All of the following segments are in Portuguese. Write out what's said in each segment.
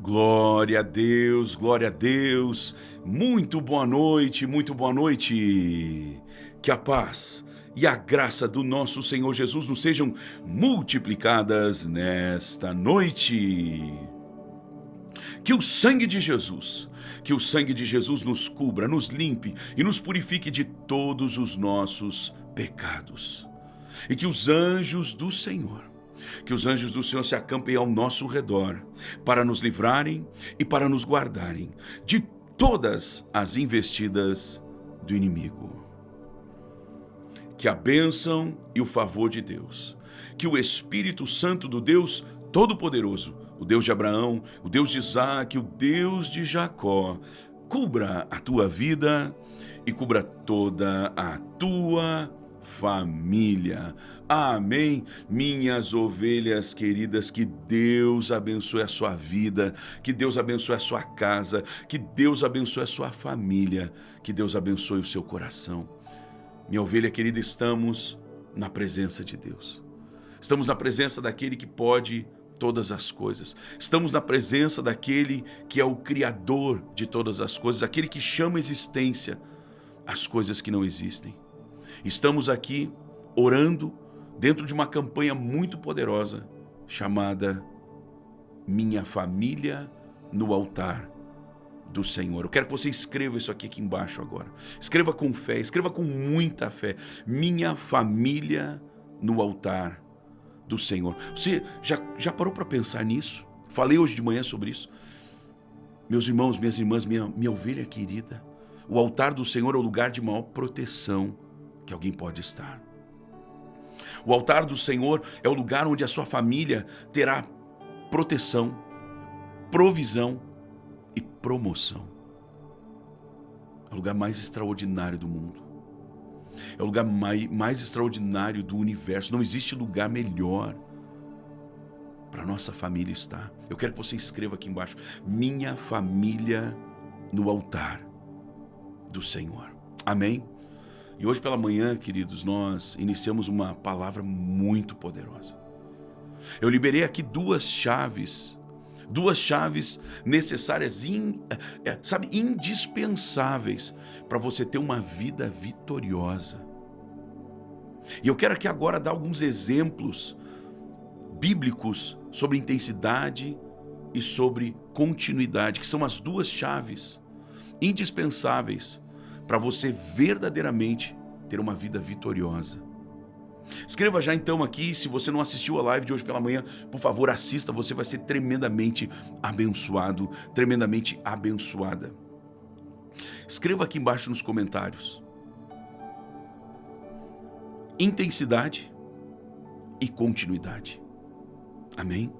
Glória a Deus, glória a Deus. Muito boa noite, muito boa noite. Que a paz e a graça do nosso Senhor Jesus nos sejam multiplicadas nesta noite. Que o sangue de Jesus, nos cubra, nos limpe e nos purifique de todos os nossos pecados. E que os anjos do Senhor se acampem ao nosso redor, para nos livrarem e para nos guardarem de todas as investidas do inimigo. Que a bênção e o favor de Deus, que o Espírito Santo do Deus Todo-Poderoso, o Deus de Abraão, o Deus de Isaac, o Deus de Jacó, cubra a tua vida e cubra toda a tua família. Amém. Minhas ovelhas queridas, que Deus abençoe a sua vida, que Deus abençoe a sua casa, que Deus abençoe a sua família, que Deus abençoe o seu coração. Minha ovelha querida, estamos na presença de Deus. Estamos na presença daquele que pode todas as coisas. Estamos na presença daquele que é o Criador de todas as coisas, aquele que chama à existência as coisas que não existem. Estamos aqui orando dentro de uma campanha muito poderosa chamada Minha Família no Altar do Senhor. Eu quero que você escreva isso aqui embaixo agora. Escreva com fé, escreva com muita fé. Minha família no altar do Senhor. Você já parou para pensar nisso? Falei hoje de manhã sobre isso. Meus irmãos, minhas irmãs, minha ovelha querida, o altar do Senhor é o lugar de maior proteção que alguém pode estar. O altar do Senhor é o lugar onde a sua família terá proteção, provisão e promoção. É o lugar mais extraordinário do mundo. É o lugar mais extraordinário do universo. Não existe lugar melhor para nossa família estar. Eu quero que você escreva aqui embaixo: minha família no altar do Senhor. Amém? E hoje pela manhã, queridos, nós iniciamos uma palavra muito poderosa. Eu liberei aqui duas chaves necessárias, indispensáveis para você ter uma vida vitoriosa. E eu quero aqui agora dar alguns exemplos bíblicos sobre intensidade e sobre continuidade, que são as duas chaves indispensáveis para você verdadeiramente ter uma vida vitoriosa. Escreva já então aqui, se você não assistiu a live de hoje pela manhã, por favor assista, você vai ser tremendamente abençoado, tremendamente abençoada. Escreva aqui embaixo nos comentários: intensidade e continuidade. Amém?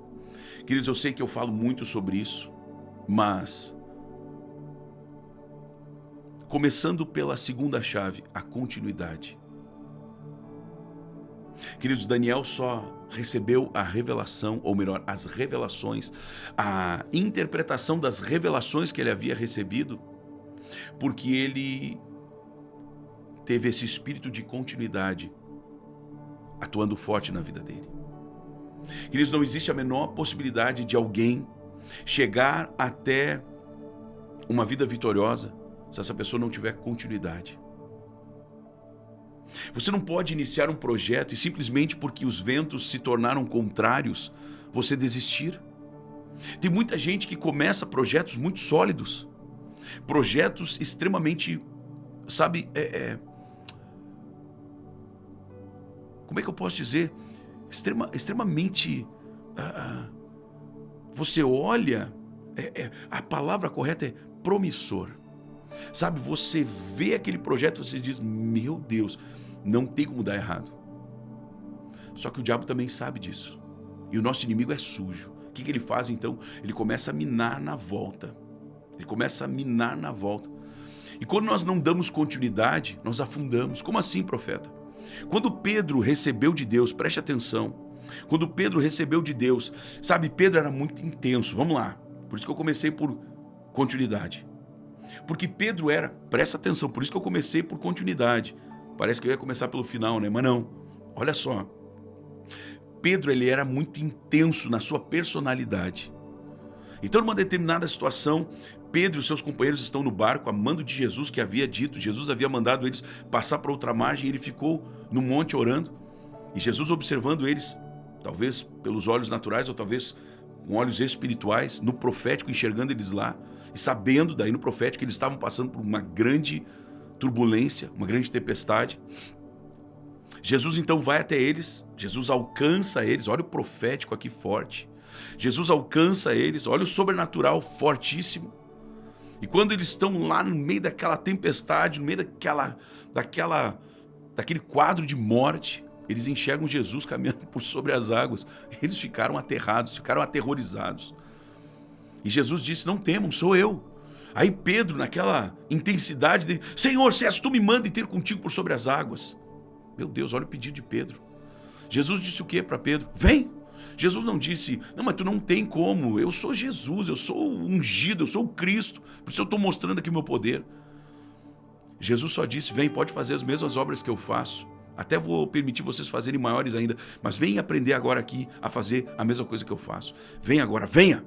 Queridos, eu sei que eu falo muito sobre isso, mas começando pela segunda chave, a continuidade. Queridos, Daniel só recebeu a revelação, ou melhor, as revelações, a interpretação das revelações que ele havia recebido, porque ele teve esse espírito de continuidade atuando forte na vida dele. Queridos, não existe a menor possibilidade de alguém chegar até uma vida vitoriosa se essa pessoa não tiver continuidade. Você não pode iniciar um projeto e simplesmente porque os ventos se tornaram contrários, você desistir. Tem muita gente que começa projetos muito sólidos, projetos extremamente, como é que eu posso dizer? Extremamente, você olha, a palavra correta é promissor. Sabe, você vê aquele projeto e você diz: meu Deus, não tem como dar errado. Só que o diabo também sabe disso. E o nosso inimigo é sujo. O que ele faz então? Ele começa a minar na volta. E quando nós não damos continuidade, nós afundamos. Como assim, profeta? Quando Pedro recebeu de Deus, preste atenção. Quando Pedro recebeu de Deus, sabe, Pedro era muito intenso. Vamos lá. Por isso que eu comecei por continuidade. Porque Pedro era, presta atenção, por isso que eu comecei por continuidade. Parece que eu ia começar pelo final, né? Mas não. Olha só. Pedro, ele era muito intenso na sua personalidade. Então, numa determinada situação, Pedro e seus companheiros estão no barco, a mando de Jesus, que havia dito, Jesus havia mandado eles passar para outra margem, e ele ficou no monte orando, e Jesus observando eles, talvez pelos olhos naturais, ou talvez com olhos espirituais, no profético, enxergando eles lá, e sabendo daí no profético que eles estavam passando por uma grande turbulência, uma grande tempestade. Jesus então vai até eles, Jesus alcança eles, olha o profético aqui forte, Jesus alcança eles, olha o sobrenatural fortíssimo. E quando eles estão lá no meio daquela tempestade, no meio daquele quadro de morte, eles enxergam Jesus caminhando por sobre as águas. Eles ficaram aterrados, ficaram aterrorizados. E Jesus disse: não temam, sou eu. Aí Pedro, naquela intensidade dele: Senhor, se és tu, me manda ir ter contigo por sobre as águas. Meu Deus, olha o pedido de Pedro. Jesus disse o que para Pedro? Vem. Jesus não disse: não, mas tu não tem como, eu sou Jesus, eu sou ungido, eu sou o Cristo, por isso eu estou mostrando aqui o meu poder. Jesus só disse: vem, pode fazer as mesmas obras que eu faço, até vou permitir vocês fazerem maiores ainda, mas vem aprender agora aqui a fazer a mesma coisa que eu faço. Vem agora, venha.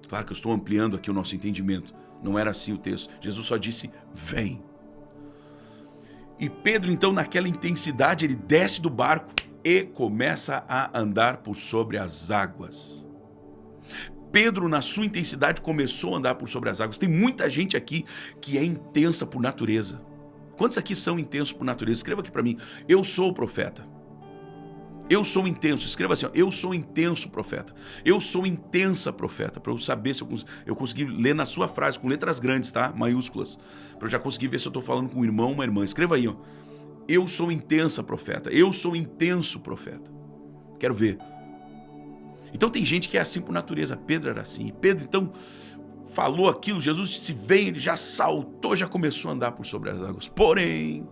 Claro que eu estou ampliando aqui o nosso entendimento, não era assim o texto. Jesus só disse: vem. E Pedro então, naquela intensidade, ele desce do barco e começa a andar por sobre as águas. Pedro, na sua intensidade, começou a andar por sobre as águas. Tem muita gente aqui que é intensa por natureza. Quantos aqui são intensos por natureza? Escreva aqui para mim: eu sou o profeta. Eu sou intenso. Escreva assim: ó, eu sou intenso profeta. Eu sou intensa profeta. Para eu saber se eu consegui ler na sua frase, com letras grandes, tá? Maiúsculas. Para eu já conseguir ver se eu estou falando com um irmão ou uma irmã. Escreva aí, ó: eu sou intensa profeta. Eu sou intenso profeta. Quero ver. Então tem gente que é assim por natureza. Pedro era assim. E Pedro então falou aquilo. Jesus disse: vem. Ele já saltou, já começou a andar por sobre as águas. Porém,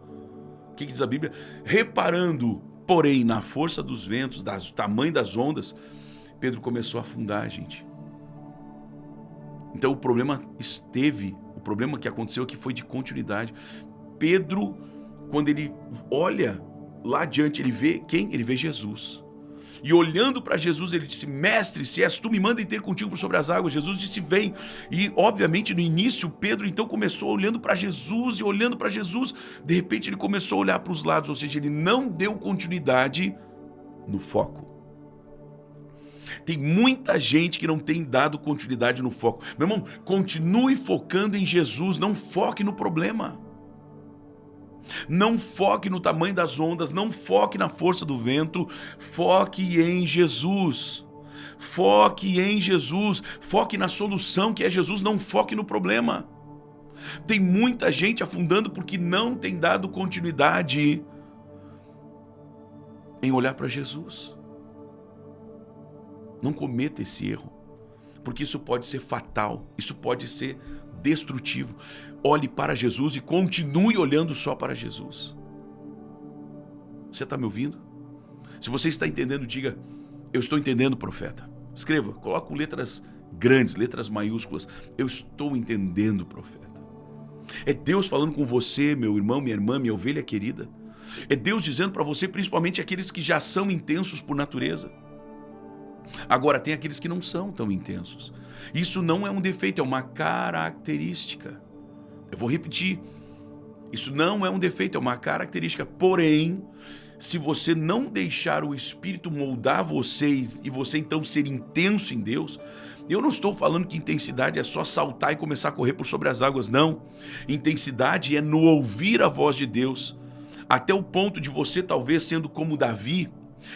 o que diz a Bíblia? Reparando, porém, na força dos ventos, do tamanho das ondas, Pedro começou a afundar, gente. Então o problema que aconteceu aqui foi de continuidade. Pedro, quando ele olha lá adiante, ele vê quem? Ele vê Jesus. E olhando para Jesus, ele disse: mestre, se és tu, me manda ir ter contigo por sobre as águas. Jesus disse: vem. E obviamente no início, Pedro então começou olhando para Jesus e olhando para Jesus. De repente ele começou a olhar para os lados, ou seja, ele não deu continuidade no foco. Tem muita gente que não tem dado continuidade no foco. Meu irmão, continue focando em Jesus, não foque no problema. Não foque no tamanho das ondas, não foque na força do vento, foque em Jesus. Foque em Jesus, foque na solução que é Jesus, não foque no problema. Tem muita gente afundando porque não tem dado continuidade em olhar para Jesus. Não cometa esse erro, porque isso pode ser fatal, isso pode ser destrutivo. Olhe para Jesus e continue olhando só para Jesus. Você está me ouvindo? Se você está entendendo, diga: eu estou entendendo, profeta. Escreva, coloque com letras grandes, letras maiúsculas: eu estou entendendo, profeta. É Deus falando com você, meu irmão, minha irmã, minha ovelha querida. É Deus dizendo para você, principalmente aqueles que já são intensos por natureza. Agora, tem aqueles que não são tão intensos. Isso não é um defeito, é uma característica. Eu vou repetir. Isso não é um defeito, é uma característica. Porém, se você não deixar o Espírito moldar você e você então ser intenso em Deus, eu não estou falando que intensidade é só saltar e começar a correr por sobre as águas, não. Intensidade é no ouvir a voz de Deus, até o ponto de você talvez sendo como Davi,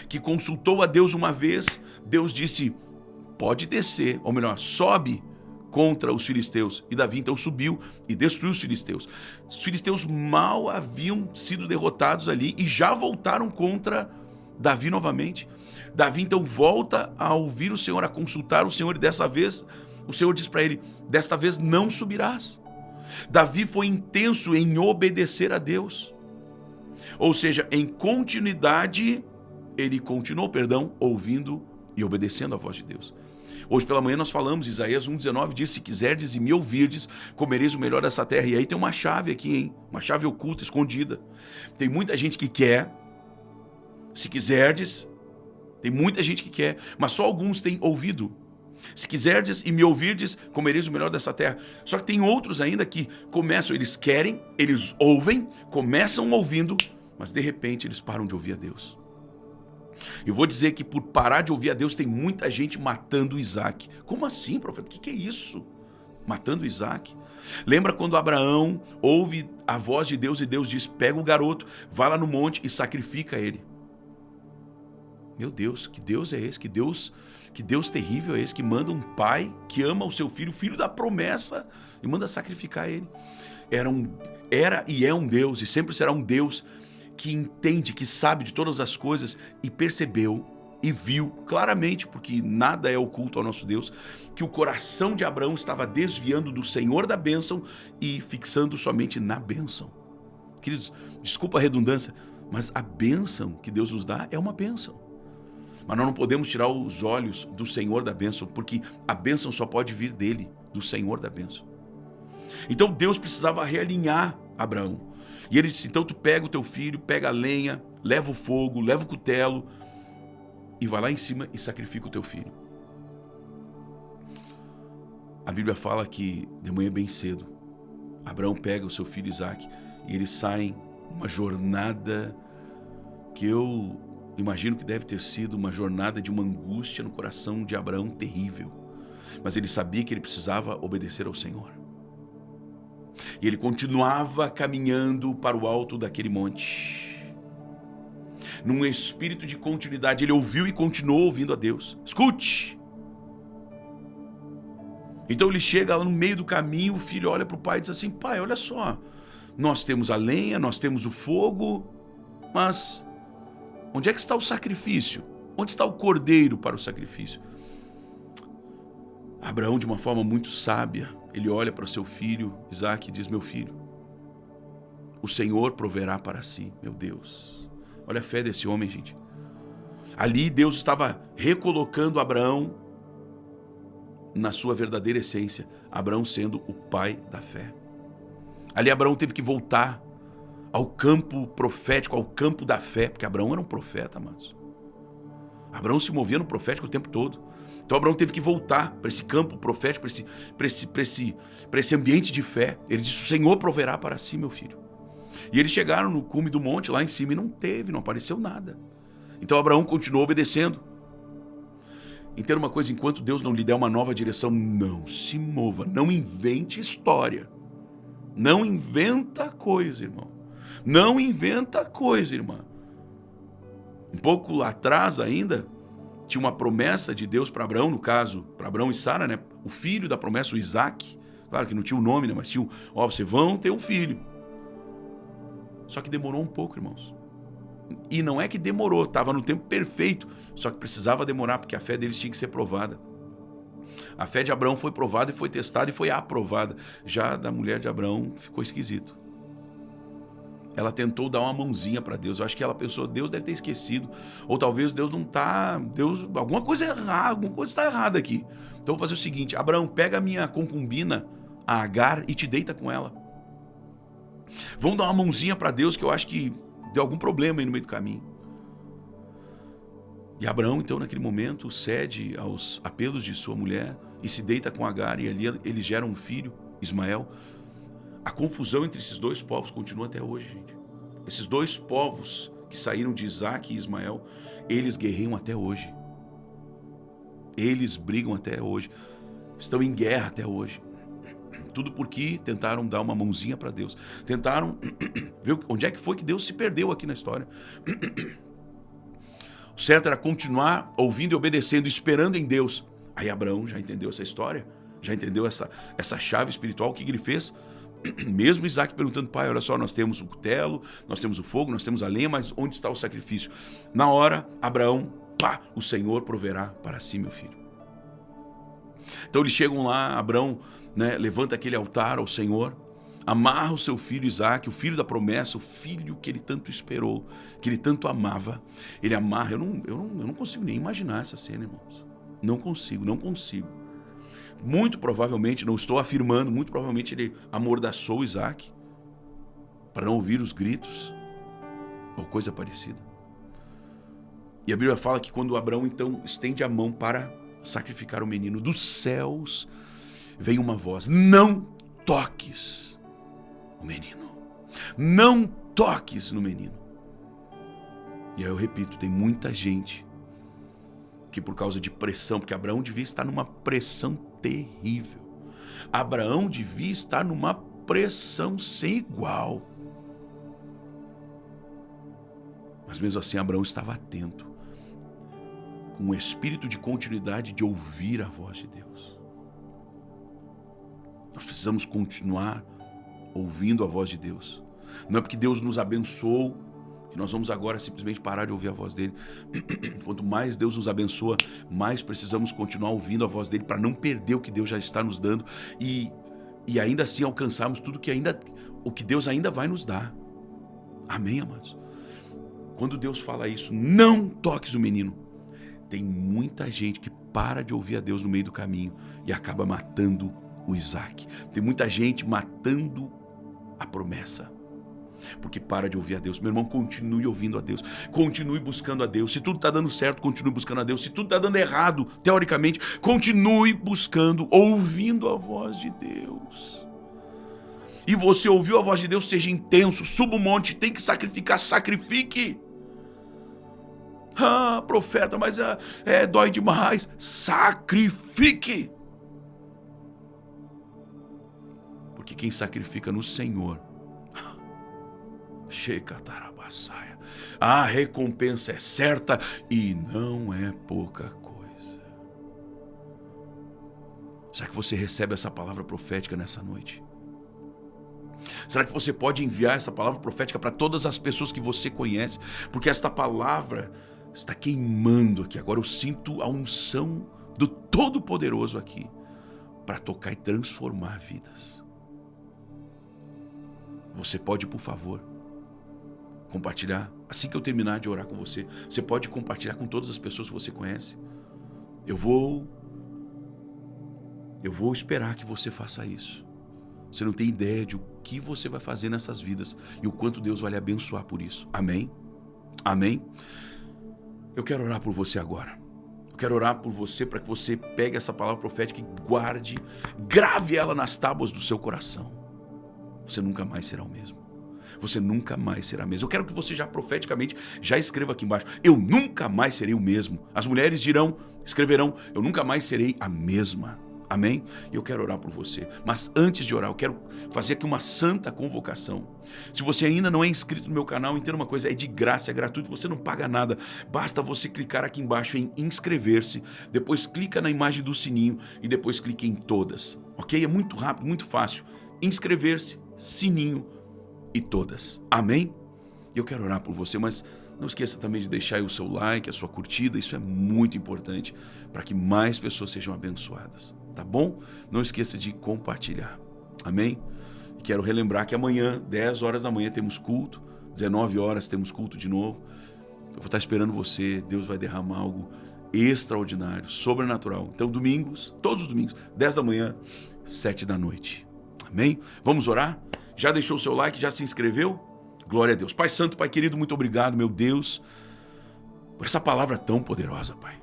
que consultou a Deus uma vez. Deus disse: pode descer, ou melhor, sobe contra os filisteus. E Davi então subiu e destruiu os filisteus. Os filisteus mal haviam sido derrotados ali e já voltaram contra Davi novamente. Davi então volta a ouvir o Senhor, a consultar o Senhor, e dessa vez o Senhor diz para ele: desta vez não subirás. Davi foi intenso em obedecer a Deus. Ou seja, em continuidade, ele continuou, ouvindo e obedecendo a voz de Deus. Hoje pela manhã nós falamos, Isaías 1,19 diz: se quiserdes e me ouvirdes, comereis o melhor dessa terra. E aí tem uma chave aqui, hein? Uma chave oculta, escondida. Tem muita gente que quer, se quiserdes, tem muita gente que quer, mas só alguns têm ouvido. Se quiserdes e me ouvirdes, comereis o melhor dessa terra. Só que tem outros ainda que começam, eles querem, eles ouvem, começam ouvindo, mas de repente eles param de ouvir a Deus. Eu vou dizer que por parar de ouvir a Deus tem muita gente matando Isaac. Como assim, profeta? O que é isso? Matando Isaac? Lembra quando Abraão ouve a voz de Deus e Deus diz, pega o garoto, vai lá no monte e sacrifica ele. Meu Deus, que Deus é esse? Que Deus terrível é esse que manda um pai que ama o seu filho, o filho da promessa, e manda sacrificar ele. Era e é um Deus, e sempre será um Deus que entende, que sabe de todas as coisas e percebeu e viu claramente, porque nada é oculto ao nosso Deus, que o coração de Abraão estava desviando do Senhor da bênção e fixando somente na bênção. Queridos, desculpa a redundância, mas a bênção que Deus nos dá é uma bênção. Mas nós não podemos tirar os olhos do Senhor da bênção, porque a bênção só pode vir dele, do Senhor da bênção. Então Deus precisava realinhar Abraão. E ele disse, então tu pega o teu filho, pega a lenha, leva o fogo, leva o cutelo e vai lá em cima e sacrifica o teu filho. A Bíblia fala que de manhã bem cedo, Abraão pega o seu filho Isaac e eles saem uma jornada que eu imagino que deve ter sido uma jornada de uma angústia no coração de Abraão terrível. Mas ele sabia que ele precisava obedecer ao Senhor. E ele continuava caminhando para o alto daquele monte. Num espírito de continuidade, ele ouviu e continuou ouvindo a Deus. Escute! Então ele chega lá no meio do caminho, o filho olha para o pai e diz assim, pai, olha só, nós temos a lenha, nós temos o fogo, mas onde é que está o sacrifício? Onde está o cordeiro para o sacrifício? Abraão, de uma forma muito sábia, ele olha para o seu filho, Isaac, e diz, meu filho, o Senhor proverá para si, meu Deus. Olha a fé desse homem, gente. Ali Deus estava recolocando Abraão na sua verdadeira essência, Abraão sendo o pai da fé. Ali Abraão teve que voltar ao campo profético, ao campo da fé, porque Abraão era um profeta, amados. Abraão se movia no profético o tempo todo. Então Abraão teve que voltar para esse campo profético, para esse ambiente de fé. Ele disse, o Senhor proverá para si, meu filho. E eles chegaram no cume do monte, lá em cima, e não apareceu nada. Então Abraão continuou obedecendo. Entenda uma coisa, enquanto Deus não lhe der uma nova direção, não se mova, não invente história. Não inventa coisa, irmão. Não inventa coisa, irmã. Um pouco lá atrás ainda, tinha uma promessa de Deus para Abraão, no caso, para Abraão e Sara, né? O filho da promessa, o Isaac. Claro que não tinha o nome, né? Mas tinha, vocês vão ter um filho. Só que demorou um pouco, irmãos. E não é que demorou, estava no tempo perfeito, só que precisava demorar, porque a fé deles tinha que ser provada. A fé de Abraão foi provada e foi testada e foi aprovada. Já da mulher de Abraão ficou esquisito. Ela tentou dar uma mãozinha para Deus. Eu acho que ela pensou, Deus deve ter esquecido. Ou talvez Deus não está... alguma coisa está errada aqui. Então eu vou fazer o seguinte, Abraão, pega a minha concubina, a Agar, e te deita com ela. Vamos dar uma mãozinha para Deus, que eu acho que deu algum problema aí no meio do caminho. E Abraão, então, naquele momento, cede aos apelos de sua mulher e se deita com Agar, e ali eles geram um filho, Ismael. A confusão entre esses dois povos continua até hoje, gente. Esses dois povos que saíram de Isaac e Ismael, eles guerreiam até hoje. Eles brigam até hoje. Estão em guerra até hoje. Tudo porque tentaram dar uma mãozinha para Deus. Tentaram ver onde é que foi que Deus se perdeu aqui na história. O certo era continuar ouvindo e obedecendo, esperando em Deus. Aí Abraão já entendeu essa história, já entendeu essa chave espiritual. O que ele fez? Mesmo Isaac perguntando, pai, olha só, nós temos o cutelo, nós temos o fogo, nós temos a lenha, mas onde está o sacrifício? Na hora, Abraão, o Senhor proverá para si, meu filho. Então eles chegam lá, Abraão, né, levanta aquele altar ao Senhor, amarra o seu filho Isaac, o filho da promessa, o filho que ele tanto esperou, que ele tanto amava. Ele amarra, eu não consigo nem imaginar essa cena, irmãos. Não consigo. Muito provavelmente, não estou afirmando, muito provavelmente ele amordaçou Isaac para não ouvir os gritos ou coisa parecida. E a Bíblia fala que quando Abraão então estende a mão para sacrificar o menino. Dos céus vem uma voz: não toques o menino. Não toques no menino. E aí eu repito, tem muita gente que por causa de pressão, porque Abraão devia estar numa pressão terrível. Abraão devia estar numa pressão sem igual. Mas mesmo assim Abraão estava atento, com um espírito de continuidade, de ouvir a voz de Deus. Nós precisamos continuar ouvindo a voz de Deus. Não é porque Deus nos abençoou que nós vamos agora simplesmente parar de ouvir a voz dele. Quanto mais Deus nos abençoa, mais precisamos continuar ouvindo a voz dele para não perder o que Deus já está nos dando e ainda assim alcançarmos tudo o que Deus ainda vai nos dar. Amém, amados? Quando Deus fala isso, não toques o menino, tem muita gente que para de ouvir a Deus no meio do caminho e acaba matando o Isaac. Tem muita gente matando a promessa, porque para de ouvir a Deus. Meu irmão, continue ouvindo a Deus, continue buscando a Deus. Se tudo está dando certo, continue buscando a Deus. Se tudo está dando errado, teoricamente, continue buscando, ouvindo a voz de Deus. E você ouviu a voz de Deus, seja intenso, suba o monte, tem que sacrificar, sacrifique. Ah, profeta, mas dói demais. Sacrifique. Porque quem sacrifica no Senhor, a recompensa é certa e não é pouca coisa. Será que você recebe essa palavra profética nessa noite? Será que você pode enviar essa palavra profética para todas as pessoas que você conhece? Porque esta palavra está queimando aqui. Agora eu sinto a unção do Todo-Poderoso aqui para tocar e transformar vidas. Você pode, por favor, compartilhar? Assim que eu terminar de orar com você, você pode compartilhar com todas as pessoas que você conhece? Eu vou esperar que você faça isso. Você não tem ideia de o que você vai fazer nessas vidas e o quanto Deus vai lhe abençoar por isso. Amém? Amém? Eu quero orar por você agora. Eu quero orar por você para que você pegue essa palavra profética e guarde, grave ela nas tábuas do seu coração. Você nunca mais será o mesmo. Você nunca mais será o mesmo. Eu quero que você já profeticamente, já escreva aqui embaixo: eu nunca mais serei o mesmo. As mulheres escreverão: eu nunca mais serei a mesma. Amém? E eu quero orar por você. Mas antes de orar, eu quero fazer aqui uma santa convocação. Se você ainda não é inscrito no meu canal, entenda uma coisa: é de graça, é gratuito, você não paga nada. Basta você clicar aqui embaixo em inscrever-se, depois clica na imagem do sininho e depois clique em todas. Ok? É muito rápido, muito fácil. Inscrever-se, sininho e todas. Amém? E eu quero orar por você, mas não esqueça também de deixar aí o seu like, a sua curtida. Isso é muito importante para que mais pessoas sejam abençoadas. Tá bom? Não esqueça de compartilhar. Amém? E quero relembrar que amanhã, 10 horas da manhã, temos culto. 19 horas temos culto de novo. Eu vou estar esperando você. Deus vai derramar algo extraordinário, sobrenatural. Então, domingos, todos os domingos, 10 da manhã, 7 da noite. Amém? Vamos orar? Já deixou o seu like? Já se inscreveu? Glória a Deus. Pai Santo, Pai querido, muito obrigado, meu Deus, por essa palavra tão poderosa, Pai.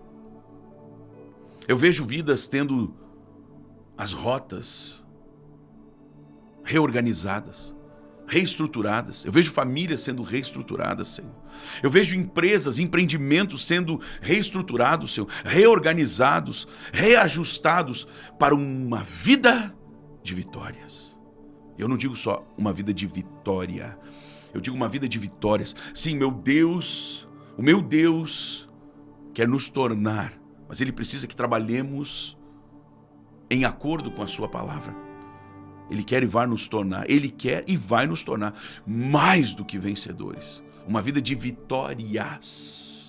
Eu vejo vidas tendo as rotas reorganizadas, reestruturadas. Eu vejo famílias sendo reestruturadas, Senhor. Eu vejo empresas, empreendimentos sendo reestruturados, Senhor, reorganizados, reajustados para uma vida de vitórias. Eu não digo só uma vida de vitória, eu digo uma vida de vitórias. Sim, meu Deus, o meu Deus quer nos tornar, mas Ele precisa que trabalhemos em acordo com a sua palavra. Ele quer e vai nos tornar, Ele quer e vai nos tornar mais do que vencedores. Uma vida de vitórias.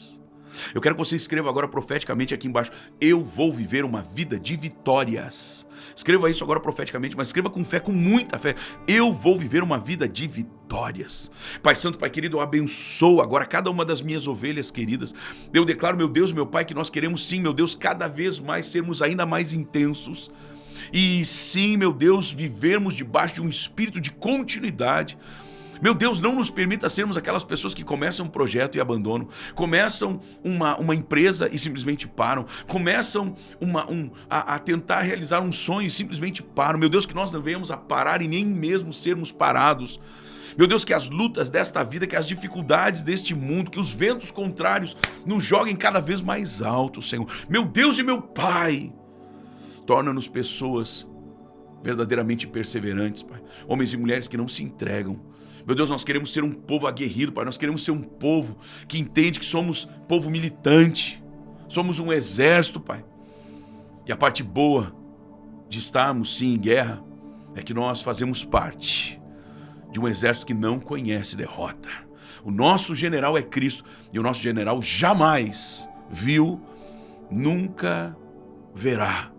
Eu quero que você escreva agora profeticamente aqui embaixo: eu vou viver uma vida de vitórias. Escreva isso agora profeticamente, mas escreva com fé, com muita fé: eu vou viver uma vida de vitórias. Pai Santo, Pai querido, eu abençoo agora cada uma das minhas ovelhas queridas. Eu declaro, meu Deus, meu Pai, que nós queremos sim, meu Deus, cada vez mais sermos ainda mais intensos. E sim, meu Deus, vivermos debaixo de um espírito de continuidade. Meu Deus, não nos permita sermos aquelas pessoas que começam um projeto e abandonam, começam uma empresa e simplesmente param, começam a tentar realizar um sonho e simplesmente param. Meu Deus, que nós não venhamos a parar e nem mesmo sermos parados. Meu Deus, que as lutas desta vida, que as dificuldades deste mundo, que os ventos contrários nos joguem cada vez mais alto, Senhor. Meu Deus e meu Pai, torna-nos pessoas verdadeiramente perseverantes, Pai. Homens e mulheres que não se entregam. Meu Deus, nós queremos ser um povo aguerrido, Pai. Nós queremos ser um povo que entende que somos povo militante. Somos um exército, Pai. E a parte boa de estarmos, sim, em guerra, é que nós fazemos parte de um exército que não conhece derrota. O nosso general é Cristo. E o nosso general jamais viu, nunca verá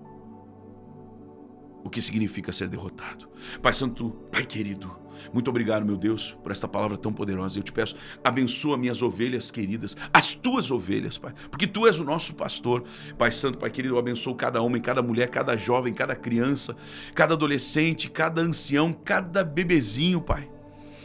o que significa ser derrotado. Pai Santo, Pai querido, muito obrigado, meu Deus, por esta palavra tão poderosa. Eu te peço, abençoa minhas ovelhas queridas, as tuas ovelhas, Pai, porque tu és o nosso pastor. Pai Santo, Pai querido, eu abençoo cada homem, cada mulher, cada jovem, cada criança, cada adolescente, cada ancião, cada bebezinho, Pai.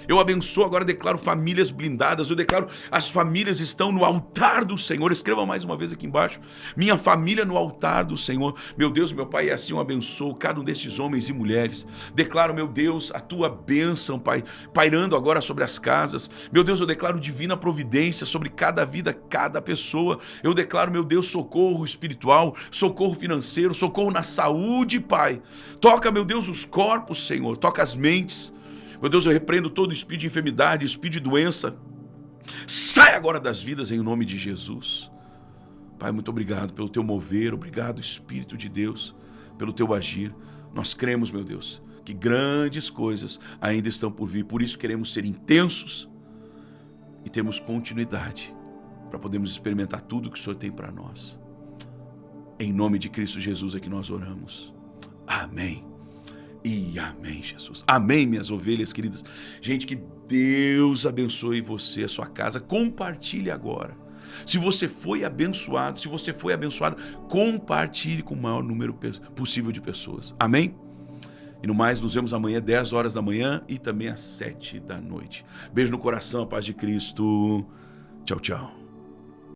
Eu abençoo, agora declaro famílias blindadas, eu declaro as famílias estão no altar do Senhor. Escreva mais uma vez aqui embaixo, minha família no altar do Senhor. Meu Deus, meu Pai, assim eu abençoo cada um destes homens e mulheres. Declaro, meu Deus, a tua bênção, Pai, pairando agora sobre as casas. Meu Deus, eu declaro divina providência sobre cada vida, cada pessoa. Eu declaro, meu Deus, socorro espiritual, socorro financeiro, socorro na saúde, Pai. Toca, meu Deus, os corpos, Senhor, toca as mentes. Meu Deus, eu repreendo todo espírito de enfermidade, espírito de doença. Sai agora das vidas em nome de Jesus. Pai, muito obrigado pelo teu mover, obrigado, Espírito de Deus, pelo teu agir. Nós cremos, meu Deus, que grandes coisas ainda estão por vir. Por isso queremos ser intensos e termos continuidade para podermos experimentar tudo que o Senhor tem para nós. Em nome de Cristo Jesus é que nós oramos. Amém. E amém, Jesus. Amém, minhas ovelhas queridas. Gente, que Deus abençoe você, a sua casa. Compartilhe agora. Se você foi abençoado, compartilhe com o maior número possível de pessoas. Amém? E no mais, nos vemos amanhã, 10 horas da manhã e também às 7 da noite. Beijo no coração, a paz de Cristo. Tchau, tchau.